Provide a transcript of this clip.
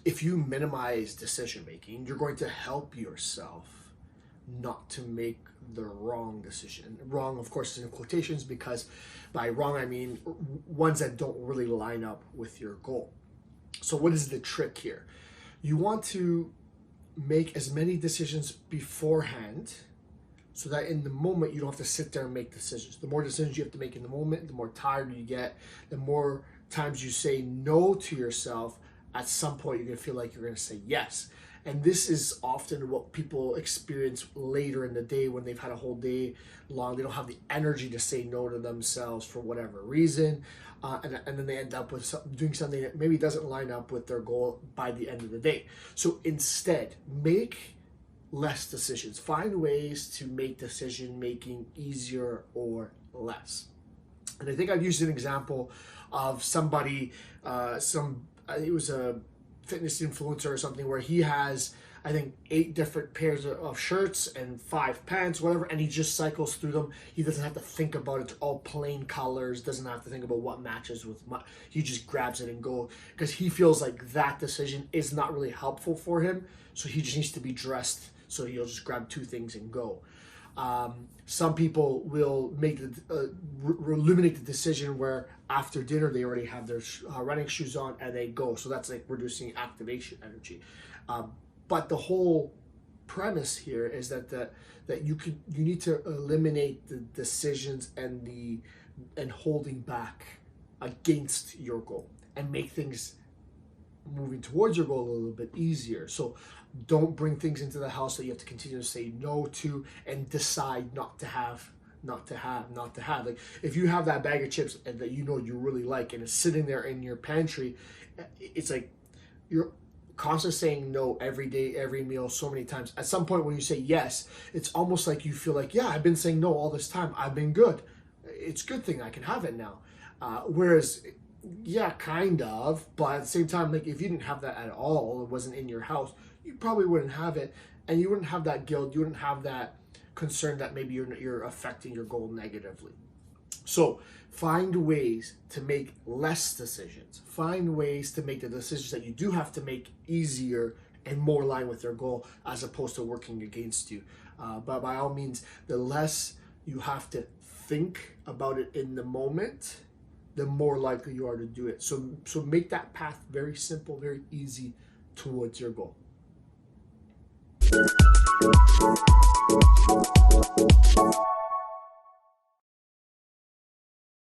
If you minimize decision making, you're going to help yourself not to make the wrong decision. Wrong, of course, is in quotations, because by wrong I mean ones that don't really line up with your goal. So what is the trick here? You want to make as many decisions beforehand so that in the moment you don't have to sit there and make decisions. The more decisions you have to make in the moment, the more tired you get, the more times you say no to yourself. At some point, you're going to feel like you're going to say yes. And this is often what people experience later in the day when they've had a whole day long. They don't have the energy to say no to themselves for whatever reason. And then they end up with doing something that maybe doesn't line up with their goal by the end of the day. So instead, make less decisions. Find ways to make decision making easier or less. And I think I've used an example of somebody, it was a fitness influencer or something, where he has, I think, 8 different pairs of shirts and 5 pants, whatever, and he just cycles through them. He doesn't have to think about it. It's all plain colors. Doesn't have to think about what matches with what. He just grabs it and go, because he feels like that decision is not really helpful for him. So he just needs to be dressed. So he'll just grab 2 things and go. Some people will make eliminate the decision where after dinner they already have their running shoes on and they go. So that's like reducing activation energy. But the whole premise here is that you need to eliminate the decisions and holding back against your goal, and make things moving towards your goal a little bit easier. So don't bring things into the house that you have to continue to say no to and decide not to have. Like if you have that bag of chips and that you know you really like and it's sitting there in your pantry, it's like you're constantly saying no every day, every meal, so many times. At some point when you say yes, it's almost like you feel like, yeah, I've been saying no all this time. I've been good. It's a good thing I can have it now. Whereas, yeah, kind of, but at the same time, like if you didn't have that at all, it wasn't in your house, you probably wouldn't have it, and you wouldn't have that guilt, you wouldn't have that concern that maybe you're affecting your goal negatively. So find ways to make less decisions. Find ways to make the decisions that you do have to make easier and more in line with your goal, as opposed to working against you. But by all means, the less you have to think about it in the moment, the more likely you are to do it. So make that path very simple, very easy towards your goal.